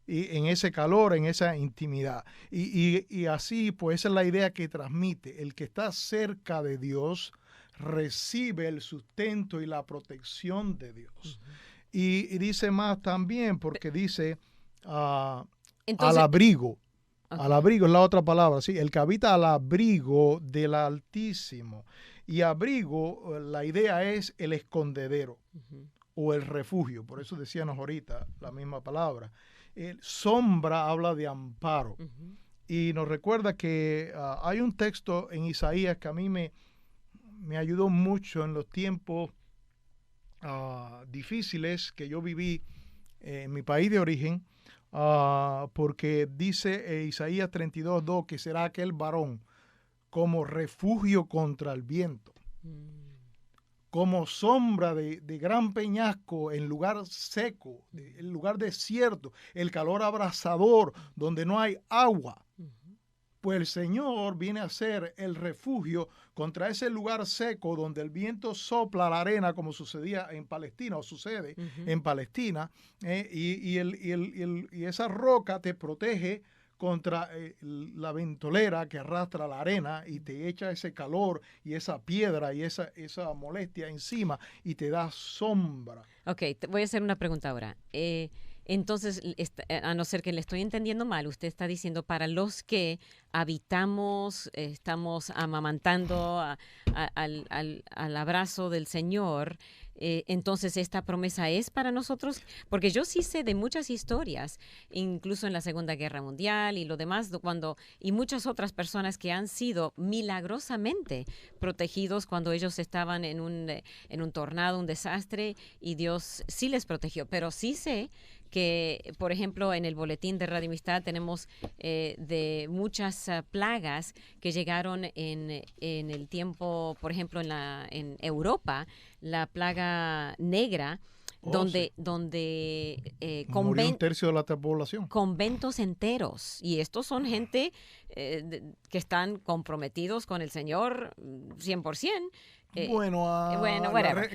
Y en ese calor, en esa intimidad. Y así, pues esa es la idea que transmite. El que está cerca de Dios recibe el sustento y la protección de Dios. Y dice más también, porque dice al abrigo. Al abrigo es la otra palabra, ¿sí? El que habita al abrigo del Altísimo. Y abrigo, la idea es el escondedero o el refugio. Por eso decíamos ahorita la misma palabra. Sombra habla de amparo. Y nos recuerda que hay un texto en Isaías que a mí me ayudó mucho en los tiempos difíciles que yo viví en mi país de origen, porque dice Isaías 32:2 que será aquel varón como refugio contra el viento, como sombra de gran peñasco en lugar seco, en lugar desierto, el calor abrasador donde no hay agua. Pues el Señor viene a ser el refugio contra ese lugar seco donde el viento sopla la arena, como sucedía en Palestina o sucede en Palestina, y esa roca te protege contra la ventolera que arrastra la arena y te echa ese calor y esa piedra y esa molestia encima y te da sombra. Ok, voy a hacer una pregunta ahora. Entonces, a no ser que le estoy entendiendo mal, usted está diciendo para los que habitamos, estamos amamantando al abrazo del Señor, entonces esta promesa es para nosotros, porque yo sí sé de muchas historias, incluso en la Segunda Guerra Mundial y lo demás, y muchas otras personas que han sido milagrosamente protegidos cuando ellos estaban en un tornado, un desastre, y Dios sí les protegió, pero sí sé que, por ejemplo, en el boletín de Radio Amistad tenemos de muchas plagas que llegaron en el tiempo, por ejemplo, en Europa, la plaga negra, donde murió un tercio de la población. Conventos enteros. Y estos son gente que están comprometidos con el Señor 100%.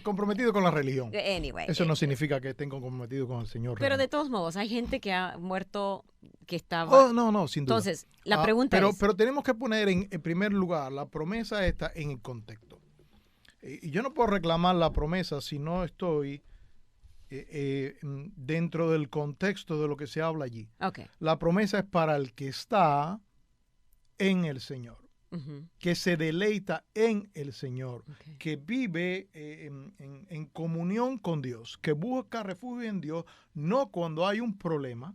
Comprometido con la religión. Anyway, eso no significa que estén comprometidos con el Señor. Pero de todos modos, hay gente que ha muerto que estaba... No, sin duda. Entonces, la pregunta es... Pero tenemos que poner en primer lugar la promesa esta en el contexto. Y yo no puedo reclamar la promesa si no estoy dentro del contexto de lo que se habla allí. Okay. La promesa es para el que está en el Señor. Que se deleita en el Señor, que vive en comunión con Dios, que busca refugio en Dios, no cuando hay un problema,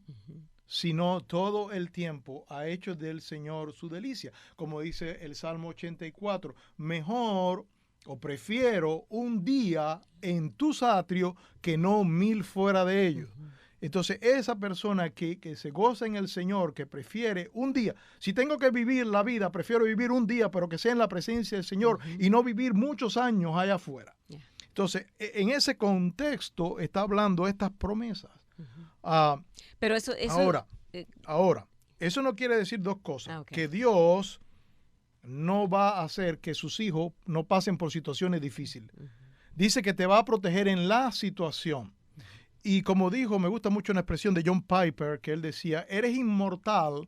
sino todo el tiempo ha hecho del Señor su delicia. Como dice el Salmo 84, mejor o prefiero un día en tus atrios que no 1000 fuera de ellos. Entonces, esa persona que se goza en el Señor, que prefiere un día, si tengo que vivir la vida, prefiero vivir un día, pero que sea en la presencia del Señor y no vivir muchos años allá afuera. Entonces, en ese contexto está hablando estas promesas. Pero eso Ahora, eso no quiere decir dos cosas. Que Dios no va a hacer que sus hijos no pasen por situaciones difíciles. Dice que te va a proteger en la situación. Y como dijo, me gusta mucho una expresión de John Piper, que él decía, eres inmortal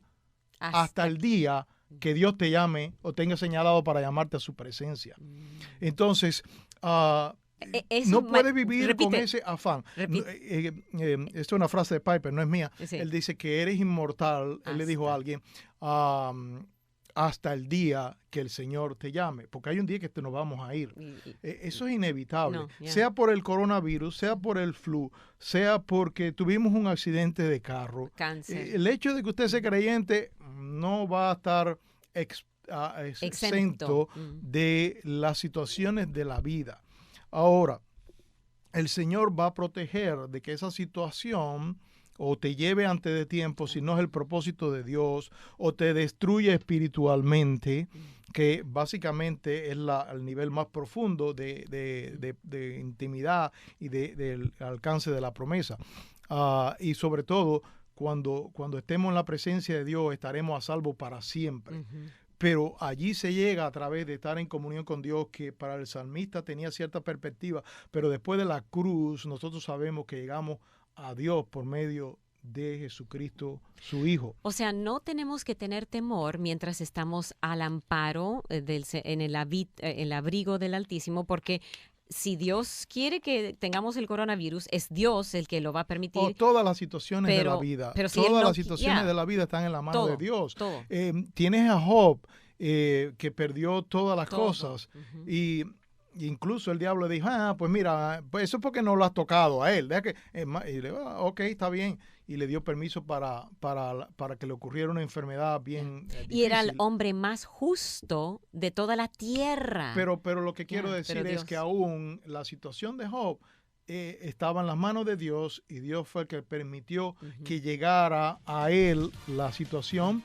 hasta el día que Dios te llame o tenga señalado para llamarte a su presencia. Entonces, no puedes vivir con ese afán. Esta es una frase de Piper, no es mía. Sí. Él dice que eres inmortal, él le dijo a alguien, hasta el día que el Señor te llame, porque hay un día que nos vamos a ir. Eso es inevitable, sea por el coronavirus, sea por el flu, sea porque tuvimos un accidente de carro. Cáncer. El hecho de que usted sea creyente no va a estar exento de las situaciones de la vida. Ahora, el Señor va a proteger de que esa situación o te lleve antes de tiempo si no es el propósito de Dios, o te destruye espiritualmente, que básicamente es el nivel más profundo de intimidad y del alcance de la promesa. Y sobre todo, cuando estemos en la presencia de Dios, estaremos a salvo para siempre. Pero allí se llega a través de estar en comunión con Dios, que para el salmista tenía cierta perspectiva, pero después de la cruz nosotros sabemos que llegamos a Dios por medio de Jesucristo, su Hijo. O sea, no tenemos que tener temor mientras estamos al amparo en el abrigo del Altísimo, porque si Dios quiere que tengamos el coronavirus, es Dios el que lo va a permitir. O todas las situaciones de la vida. Pero si todas las situaciones de la vida están en la mano de Dios. Tienes a Job, que perdió todas las cosas. Y incluso el diablo le dijo, pues mira, pues eso es porque no lo has tocado a él. Deja que, y le dijo, ok, está bien. Y le dio permiso para que le ocurriera una enfermedad bien difícil. Y era el hombre más justo de toda la tierra. Pero lo que quiero decir es que aún la situación de Job estaba en las manos de Dios, y Dios fue el que permitió que llegara a él la situación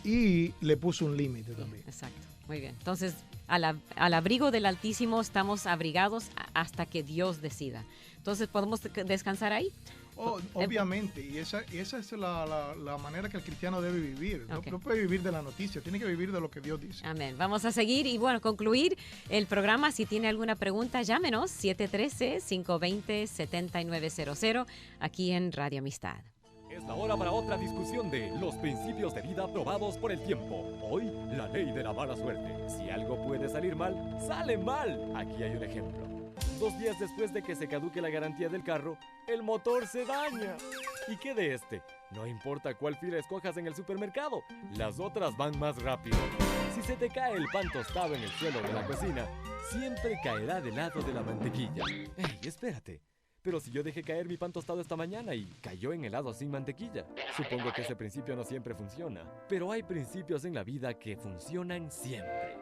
y le puso un límite también. Exacto, muy bien. Entonces, al abrigo del Altísimo estamos abrigados hasta que Dios decida. Entonces, ¿podemos descansar ahí? Obviamente, y esa es la manera que el cristiano debe vivir. Okay. No puede vivir de la noticia, tiene que vivir de lo que Dios dice. Amén. Vamos a seguir y concluir el programa. Si tiene alguna pregunta, llámenos 713-520-7900 aquí en Radio Amistad. Es la hora para otra discusión de los principios de vida probados por el tiempo. Hoy, la ley de la mala suerte. Si algo puede salir mal, sale mal. Aquí hay un ejemplo. 2 días después de que se caduque la garantía del carro, el motor se daña. ¿Y qué de este? No importa cuál fila escojas en el supermercado, las otras van más rápido. Si se te cae el pan tostado en el suelo de la cocina, siempre caerá del lado de la mantequilla. ¡Ey, espérate! Pero si yo dejé caer mi pan tostado esta mañana y cayó en helado sin mantequilla, supongo que ese principio no siempre funciona. Pero hay principios en la vida que funcionan siempre.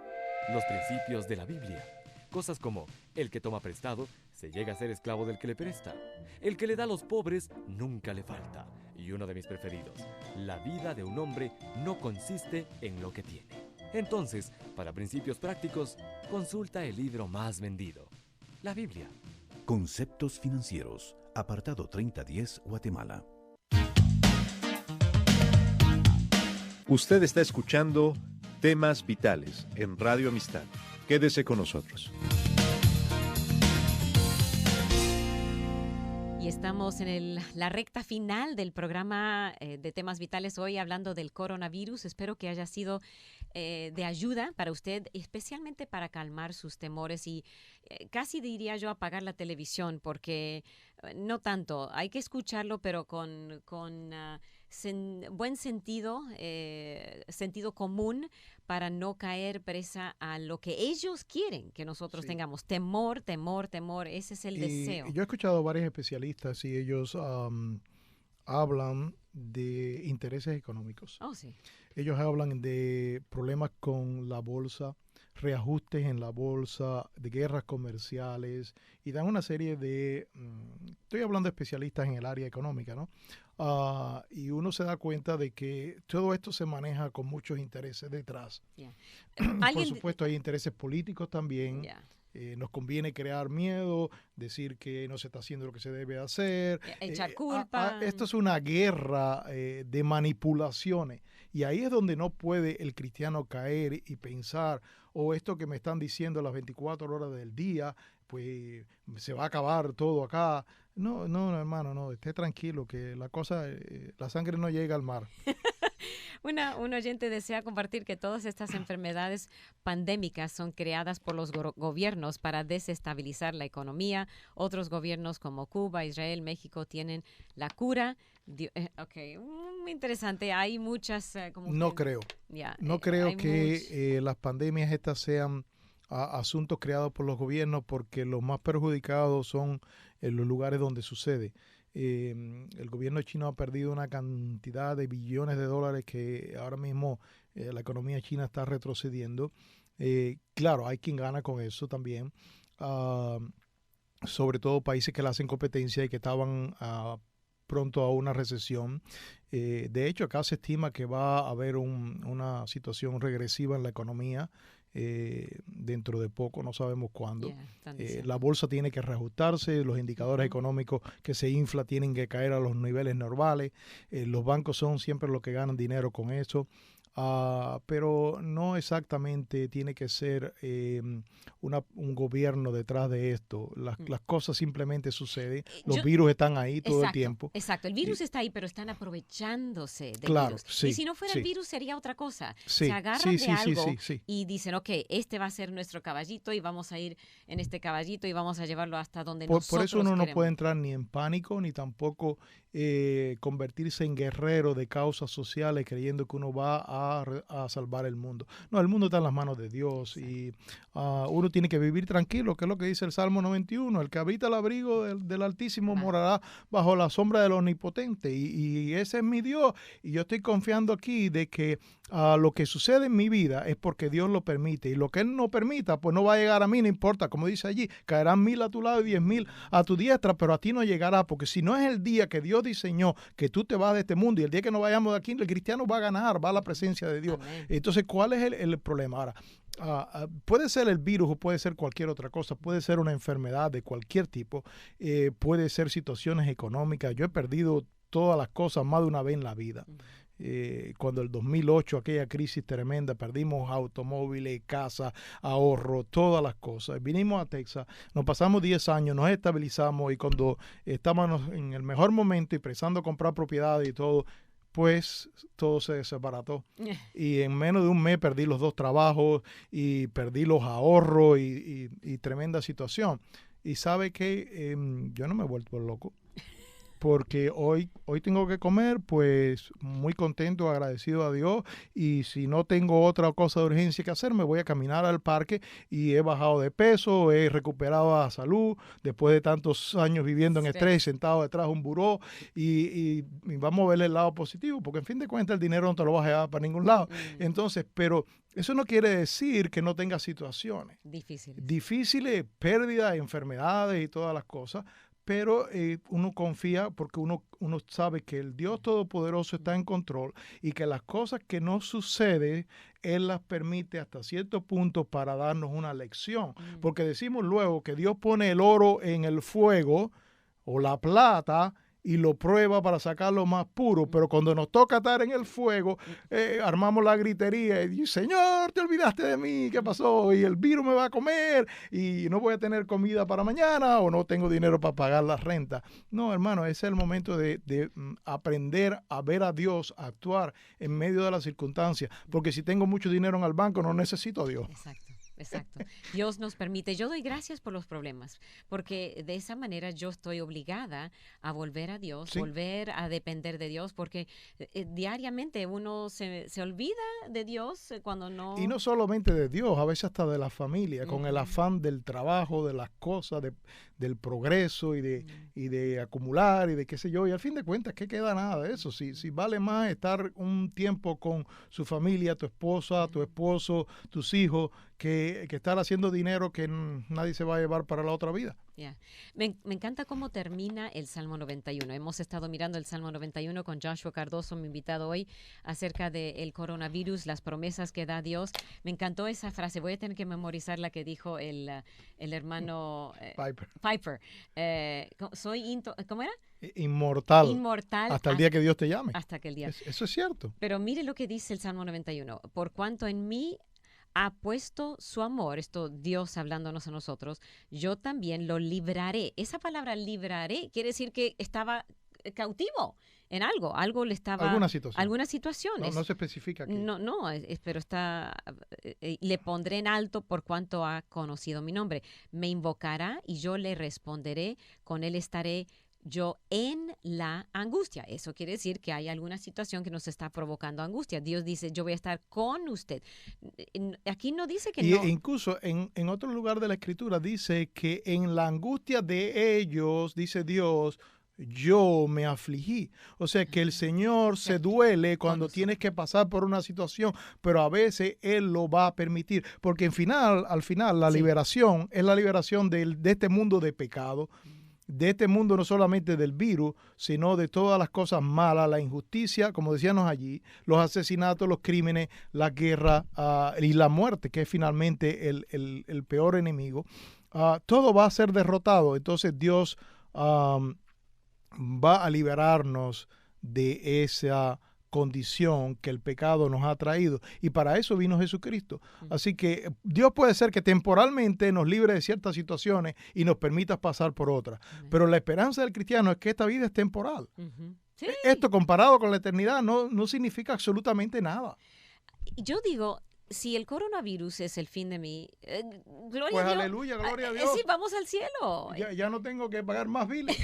Los principios de la Biblia. Cosas como, el que toma prestado se llega a ser esclavo del que le presta. El que le da a los pobres nunca le falta. Y uno de mis preferidos, la vida de un hombre no consiste en lo que tiene. Entonces, para principios prácticos, consulta el libro más vendido, la Biblia. Conceptos financieros, apartado 3010, Guatemala. Usted está escuchando Temas Vitales en Radio Amistad. Quédese con nosotros. Y estamos en la recta final del programa de Temas Vitales hoy, hablando del coronavirus. Espero que haya sido de ayuda para usted, especialmente para calmar sus temores y casi diría yo apagar la televisión, porque no tanto, hay que escucharlo, pero con buen sentido, sentido común, para no caer presa a lo que ellos quieren que nosotros tengamos. Temor, temor, temor, ese es el deseo. Yo he escuchado a varios especialistas y ellos hablan de intereses económicos. Oh, sí. Ellos hablan de problemas con la bolsa, reajustes en la bolsa, de guerras comerciales, y dan una serie de, estoy hablando de especialistas en el área económica, ¿no? Y uno se da cuenta de que todo esto se maneja con muchos intereses detrás. Yeah. Por supuesto, hay intereses políticos también. Yeah. Nos conviene crear miedo, decir que no se está haciendo lo que se debe hacer. Echar culpa. Esto es una guerra de manipulaciones. Y ahí es donde no puede el cristiano caer y pensar, esto que me están diciendo las 24 horas del día, pues se va a acabar todo acá. No, hermano, no, esté tranquilo, que la sangre no llega al mar. Un oyente desea compartir que todas estas enfermedades pandémicas son creadas por los gobiernos para desestabilizar la economía. Otros gobiernos como Cuba, Israel, México tienen la cura. Muy interesante. Hay muchas... No creo que las pandemias estas sean asuntos creados por los gobiernos, porque los más perjudicados son en los lugares donde sucede. El gobierno chino ha perdido una cantidad de billones de dólares que ahora mismo la economía china está retrocediendo. Claro, hay quien gana con eso también, sobre todo países que le hacen competencia y que estaban pronto a una recesión. De hecho, acá se estima que va a haber una situación regresiva en la economía dentro de poco, no sabemos cuándo. La bolsa tiene que reajustarse, los indicadores económicos que se infla tienen que caer a los niveles normales. Los bancos son siempre los que ganan dinero con eso. Pero no exactamente tiene que ser un gobierno detrás de esto. Las cosas simplemente suceden. Los virus están ahí todo el tiempo. Exacto, el virus está ahí, pero están aprovechándose del claro, virus. Sí, y si no fuera sí. el virus sería otra cosa. Sí, se agarran de algo sí. y dicen, ok, este va a ser nuestro caballito y vamos a ir en este caballito y vamos a llevarlo hasta donde nosotros Por eso uno no queremos. puede entrar ni en pánico, ni tampoco convertirse en guerrero de causas sociales creyendo que uno va a salvar el mundo. No, el mundo está en las manos de Dios y uno tiene que vivir tranquilo, que es lo que dice el Salmo 91. El que habita el abrigo del Altísimo morará bajo la sombra del Omnipotente y ese es mi Dios. Y yo estoy confiando aquí de que lo que sucede en mi vida es porque Dios lo permite y lo que Él no permita pues no va a llegar a mí, no importa, como dice allí, caerán 1000 a tu lado y 10,000 a tu diestra, pero a ti no llegará, porque si no es el día que Dios diseñó que tú te vas de este mundo y el día que nos vayamos de aquí, el cristiano va a ganar, va a la presencia de Dios. Amén. Entonces, ¿cuál es el problema? Ahora, puede ser el virus o puede ser cualquier otra cosa, puede ser una enfermedad de cualquier tipo, puede ser situaciones económicas. Yo he perdido todas las cosas más de una vez en la vida. Cuando el 2008, aquella crisis tremenda, perdimos automóviles, casa, ahorro, todas las cosas. Vinimos a Texas, nos pasamos 10 años, nos estabilizamos y cuando estábamos en el mejor momento y pensando comprar propiedades y todo, pues todo se desbarató. Y en menos de un mes perdí los 2 trabajos y perdí los ahorros y tremenda situación. Y sabe que yo no me he vuelto loco. Porque hoy tengo que comer, pues muy contento, agradecido a Dios, y si no tengo otra cosa de urgencia que hacer, me voy a caminar al parque y he bajado de peso, he recuperado la salud después de tantos años viviendo en estrés, sentado detrás de un buró y vamos a ver el lado positivo, porque en fin de cuentas el dinero no te lo vas a llevar para ningún lado. Entonces, pero eso no quiere decir que no tenga situaciones difíciles, pérdidas, enfermedades y todas las cosas. Pero uno confía porque uno sabe que el Dios Todopoderoso está en control y que las cosas que no suceden, Él las permite hasta cierto punto para darnos una lección. Porque decimos luego que Dios pone el oro en el fuego o la plata y lo prueba para sacarlo más puro, pero cuando nos toca estar en el fuego, armamos la gritería y dice, Señor, te olvidaste de mí, ¿qué pasó? Y el virus me va a comer y no voy a tener comida para mañana o no tengo dinero para pagar la renta. No, hermano, ese es el momento de aprender a ver a Dios actuar en medio de las circunstancias, porque si tengo mucho dinero en el banco no necesito a Dios. Exacto. Dios nos permite. Yo doy gracias por los problemas, porque de esa manera yo estoy obligada a volver a Dios, volver a depender de Dios, porque diariamente uno se olvida de Dios cuando no... Y no solamente de Dios, a veces hasta de la familia, con el afán del trabajo, de las cosas, del progreso y de acumular y de qué sé yo. Y al fin de cuentas, ¿qué queda nada de eso? Si vale más estar un tiempo con su familia, tu esposa, tu esposo, tus hijos, que estar haciendo dinero que nadie se va a llevar para la otra vida. Me encanta cómo termina el Salmo 91. Hemos estado mirando el Salmo 91 con Joshua Cardoso, mi invitado hoy, acerca del coronavirus, las promesas que da Dios. Me encantó esa frase. Voy a tener que memorizar la que dijo el hermano Piper. ¿Cómo era? Inmortal. Hasta el día que Dios te llame. Hasta que el día. Eso es cierto. Pero mire lo que dice el Salmo 91. Por cuanto en mí ha puesto su amor, esto Dios hablándonos a nosotros, yo también lo libraré. Esa palabra libraré quiere decir que estaba cautivo en algo le estaba... Alguna situación. No se especifica aquí. No, pero está... le pondré en alto por cuanto ha conocido mi nombre. Me invocará y yo le responderé, con él estaré yo en la angustia. Eso quiere decir que hay alguna situación que nos está provocando angustia. Dios dice, yo voy a estar con usted. Aquí no dice que no. Incluso en otro lugar de la Escritura dice que en la angustia de ellos, dice Dios, yo me afligí. O sea que el Señor se duele cuando tienes que pasar por una situación, pero a veces Él lo va a permitir. Porque al final, la liberación es la liberación de este mundo de pecado. de este mundo, no solamente del virus, sino de todas las cosas malas, la injusticia, como decíamos allí, los asesinatos, los crímenes, la guerra y la muerte, que es finalmente el peor enemigo. Todo va a ser derrotado. Entonces Dios va a liberarnos de esa condición que el pecado nos ha traído, y para eso vino Jesucristo. Así que Dios puede ser que temporalmente nos libre de ciertas situaciones y nos permita pasar por otras, pero la esperanza del cristiano es que esta vida es temporal. Sí. Esto comparado con la eternidad no significa absolutamente nada. Yo digo, si el coronavirus es el fin de mí, gloria pues a Dios. Aleluya, gloria a Dios. Sí, vamos al cielo. Ya no tengo que pagar más biles.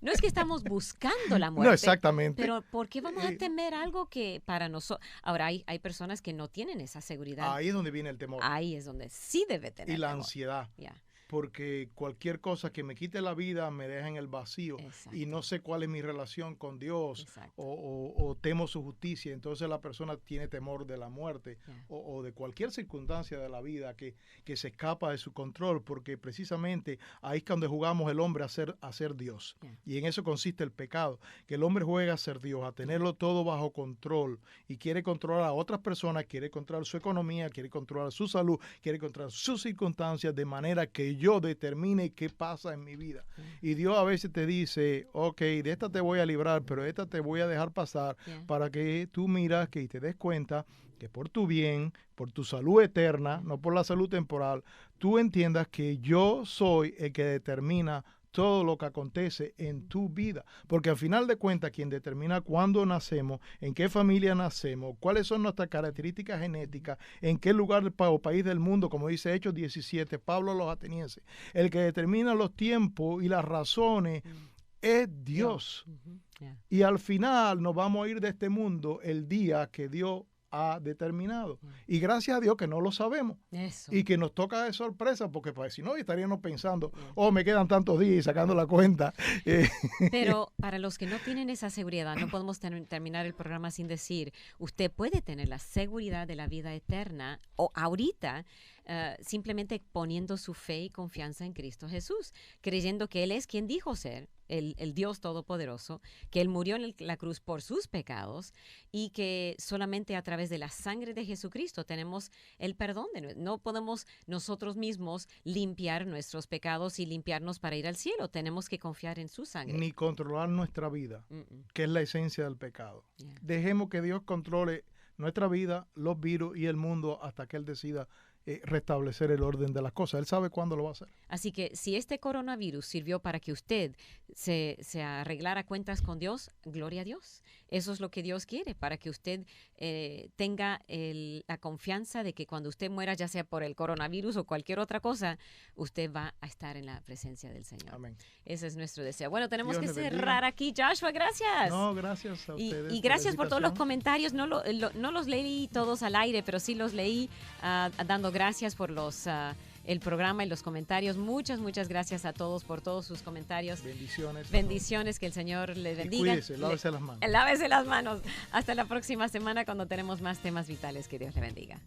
No es que estamos buscando la muerte. No, exactamente. Pero ¿por qué vamos a temer algo que para nosotros? Ahora, hay personas que no tienen esa seguridad. Ahí es donde viene el temor. Ahí es donde sí debe tener y la temor. ansiedad. Yeah. Porque cualquier cosa que me quite la vida me deja en el vacío. Exacto. Y no sé cuál es mi relación con Dios o temo su justicia. Entonces la persona tiene temor de la muerte o de cualquier circunstancia de la vida que se escapa de su control, porque precisamente ahí es donde jugamos el hombre a ser Dios. Y en eso consiste el pecado, que el hombre juega a ser Dios, a tenerlo todo bajo control y quiere controlar a otras personas, quiere controlar su economía, quiere controlar su salud, quiere controlar sus circunstancias de manera que yo determine qué pasa en mi vida. Y Dios a veces te dice, ok, de esta te voy a librar, pero de esta te voy a dejar pasar para que tú miras que y te des cuenta que por tu bien, por tu salud eterna, no por la salud temporal, tú entiendas que yo soy el que determina todo lo que acontece en tu vida, porque al final de cuentas quien determina cuándo nacemos, en qué familia nacemos, cuáles son nuestras características genéticas, en qué lugar o país del mundo, como dice Hechos 17, Pablo a los atenienses, el que determina los tiempos y las razones es Dios. Y al final nos vamos a ir de este mundo el día que Dios ha determinado. Y gracias a Dios que no lo sabemos. Eso. Y que nos toca de sorpresa, porque pues, si no estaríamos pensando, me quedan tantos días y sacando la cuenta. Pero para los que no tienen esa seguridad, no podemos terminar el programa sin decir, usted puede tener la seguridad de la vida eterna o ahorita simplemente poniendo su fe y confianza en Cristo Jesús, creyendo que Él es quien dijo ser, el Dios Todopoderoso, que Él murió en la cruz por sus pecados y que solamente a través de la sangre de Jesucristo tenemos el perdón. No podemos nosotros mismos limpiar nuestros pecados y limpiarnos para ir al cielo. Tenemos que confiar en su sangre. Ni controlar nuestra vida, que es la esencia del pecado. Dejemos que Dios controle nuestra vida, los virus y el mundo hasta que Él decida restablecer el orden de las cosas. Él sabe cuándo lo va a hacer. Así que si este coronavirus sirvió para que usted se arreglara cuentas con Dios, gloria a Dios. Eso es lo que Dios quiere, para que usted tenga la confianza de que cuando usted muera, ya sea por el coronavirus o cualquier otra cosa, usted va a estar en la presencia del Señor. Amén. Ese es nuestro deseo. Bueno, tenemos Dios que le cerrar bendiga. aquí. Joshua, gracias. No, gracias a ustedes. Y gracias por todos los invitación. comentarios. No los leí todos al aire, pero sí los leí dando gracias por el programa y los comentarios. Muchas gracias a todos por todos sus comentarios. Bendiciones. Bendiciones, que el Señor les bendiga. Cuídese, lávese las manos. Lávese las manos. Hasta la próxima semana cuando tenemos más temas vitales. Que Dios le bendiga.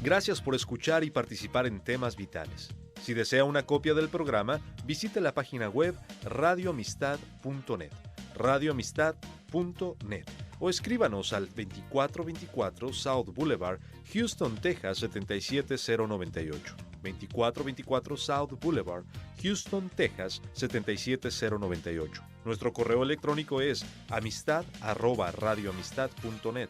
Gracias por escuchar y participar en Temas Vitales. Si desea una copia del programa, visite la página web radioamistad.net, radioamistad.net, o escríbanos al 2424 South Boulevard, Houston, Texas 77098. 2424 South Boulevard, Houston, Texas 77098. Nuestro correo electrónico es amistad@radioamistad.net,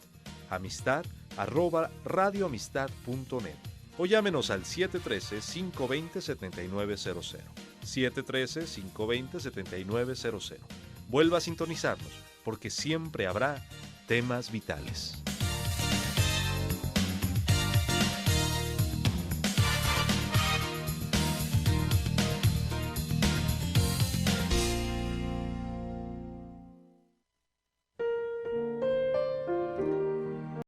amistad@radioamistad.net, o llámenos al 713-520-7900, 713-520-7900. Vuelva a sintonizarnos, porque siempre habrá temas vitales.